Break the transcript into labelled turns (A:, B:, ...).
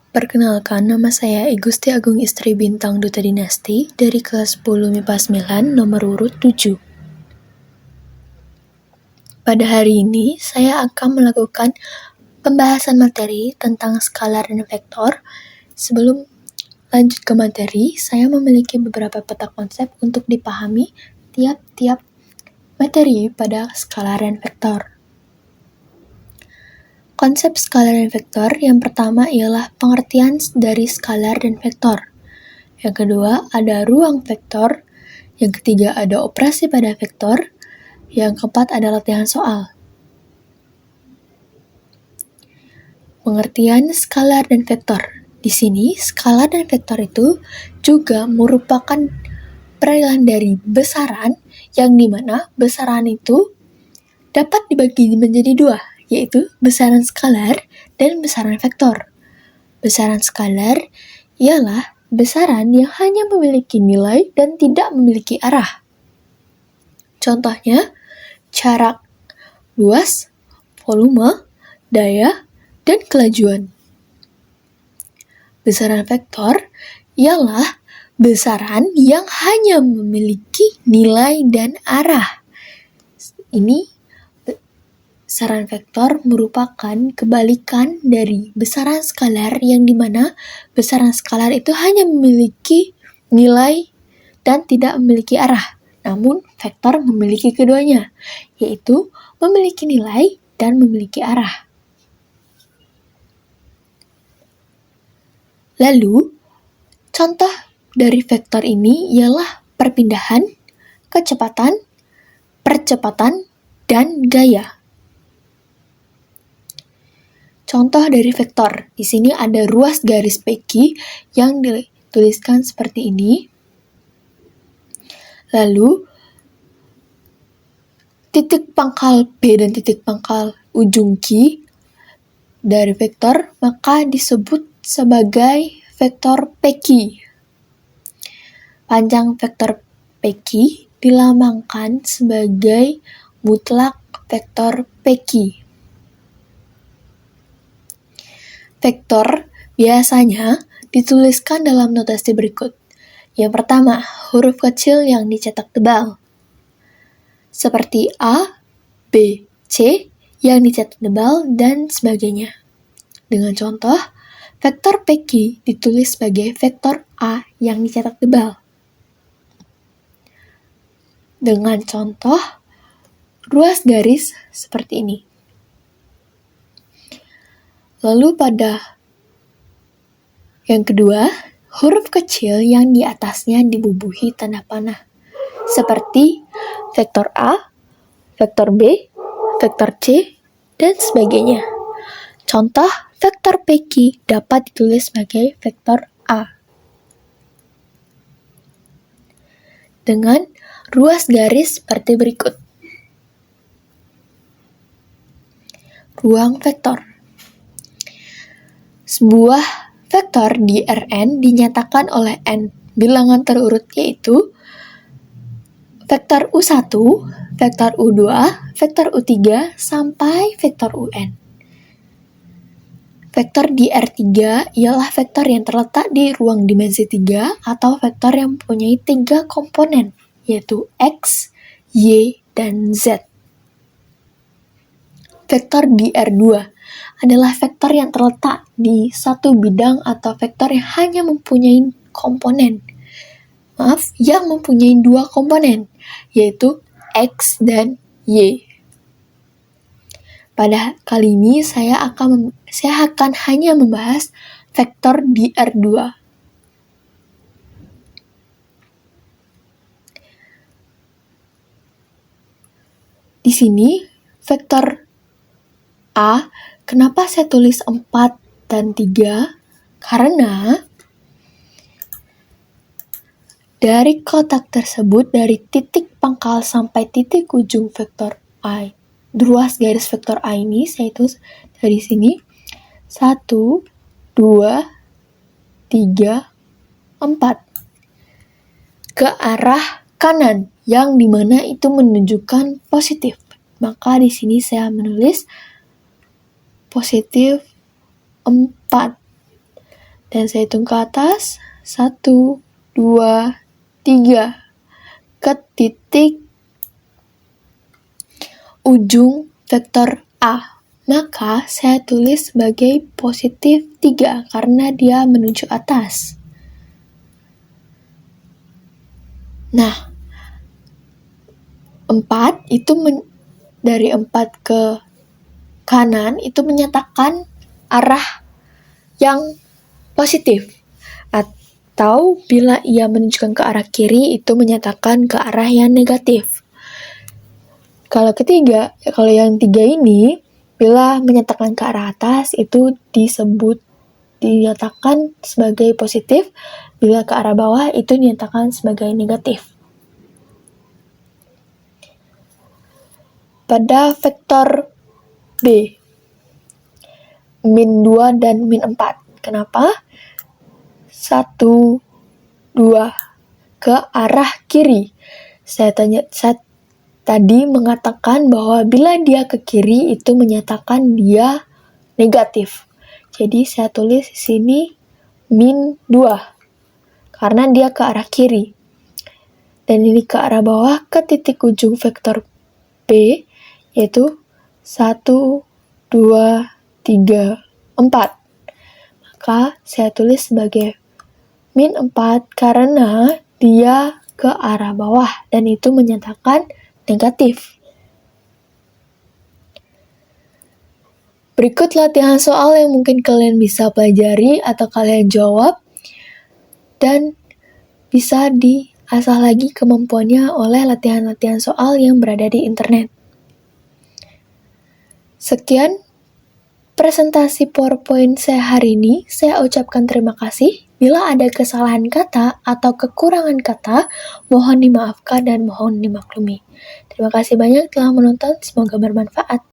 A: Perkenalkan, nama saya Igusti Agung Istri Bintang Duta Dinasti dari kelas 10 MIPA 9 nomor urut 7. Pada hari ini, saya akan melakukan pembahasan materi tentang skalar dan vektor. Sebelum lanjut ke materi, saya memiliki beberapa peta konsep untuk dipahami tiap-tiap materi pada skalar dan vektor. Konsep skalar dan vektor yang pertama ialah pengertian dari skalar dan vektor. Yang kedua ada ruang vektor. Yang ketiga ada operasi pada vektor. Yang keempat ada latihan soal. Pengertian skalar dan vektor. Di sini skalar dan vektor itu juga merupakan peralihan dari besaran yang dimana besaran itu dapat dibagi menjadi dua, yaitu besaran skalar dan besaran vektor. Besaran skalar ialah besaran yang hanya memiliki nilai dan tidak memiliki arah. Contohnya, jarak, luas, volume, daya, dan kelajuan. Besaran vektor ialah besaran yang hanya memiliki nilai dan arah. Ini besaran vektor merupakan kebalikan dari besaran skalar yang dimana besaran skalar itu hanya memiliki nilai dan tidak memiliki arah. Namun vektor memiliki keduanya, yaitu memiliki nilai dan memiliki arah. Lalu, contoh dari vektor ini ialah perpindahan, kecepatan, percepatan, dan gaya. Contoh dari vektor, di sini ada ruas garis PQ yang dituliskan seperti ini. Lalu, titik pangkal B dan titik pangkal ujung Q dari vektor, maka disebut sebagai vektor PQ. Panjang vektor PQ dilambangkan sebagai mutlak vektor PQ. Vektor biasanya dituliskan dalam notasi berikut. Yang pertama, huruf kecil yang dicetak tebal. Seperti A, B, C yang dicetak tebal, dan sebagainya. Dengan contoh, vektor PQ ditulis sebagai vektor A yang dicetak tebal. Dengan contoh, ruas garis seperti ini. Lalu pada yang kedua, huruf kecil yang di atasnya dibubuhi tanda panah. Seperti vektor A, vektor B, vektor C, dan sebagainya. Contoh, vektor PQ dapat ditulis sebagai vektor A. Dengan ruas garis seperti berikut. Ruang vektor. Sebuah vektor di Rn dinyatakan oleh n bilangan terurut, yaitu vektor U1, vektor U2, vektor U3, sampai vektor Un. Vektor di R3 ialah vektor yang terletak di ruang dimensi 3 atau vektor yang mempunyai 3 komponen, yaitu X, Y, dan Z. Vektor di R2 adalah vektor yang terletak di satu bidang atau vektor yang hanya mempunyai yang mempunyai 2 komponen, yaitu X dan Y. Pada kali ini saya akan hanya membahas vektor di R2. Di sini vektor A, kenapa saya tulis 4 dan 3? Karena dari kotak tersebut, dari titik pangkal sampai titik ujung vektor A, ruas garis vektor A ini saya tulis dari sini 1, 2, 3, 4 ke arah kanan, yang dimana itu menunjukkan positif. Maka di sini saya menulis positif 4. Dan saya hitung ke atas, 1, 2, 3, ke titik ujung vektor A. Maka saya tulis sebagai positif 3 karena dia menuju atas. Nah, 4 itu dari 4 ke kanan itu menyatakan arah yang positif. Atau bila ia menunjukkan ke arah kiri itu menyatakan ke arah yang negatif. Kalau yang tiga ini, bila menyatakan ke arah atas itu dinyatakan sebagai positif, bila ke arah bawah itu dinyatakan sebagai negatif. Pada vektor B, min 2 dan min 4. Kenapa? 1, 2 ke arah kiri. Saya tadi mengatakan bahwa bila dia ke kiri itu menyatakan dia negatif. Jadi saya tulis di sini min 2 karena dia ke arah kiri. Dan ini ke arah bawah ke titik ujung vektor B yaitu 1, 2, 3, 4. Maka saya tulis sebagai min 4 karena dia ke arah bawah dan itu menyatakan negatif. Berikut latihan soal yang mungkin kalian bisa pelajari atau kalian jawab dan bisa diasah lagi kemampuannya oleh latihan-latihan soal yang berada di internet. Sekian presentasi PowerPoint saya hari ini. Saya ucapkan terima kasih. Bila ada kesalahan kata atau kekurangan kata, mohon dimaafkan dan mohon dimaklumi. Terima kasih banyak telah menonton, semoga bermanfaat.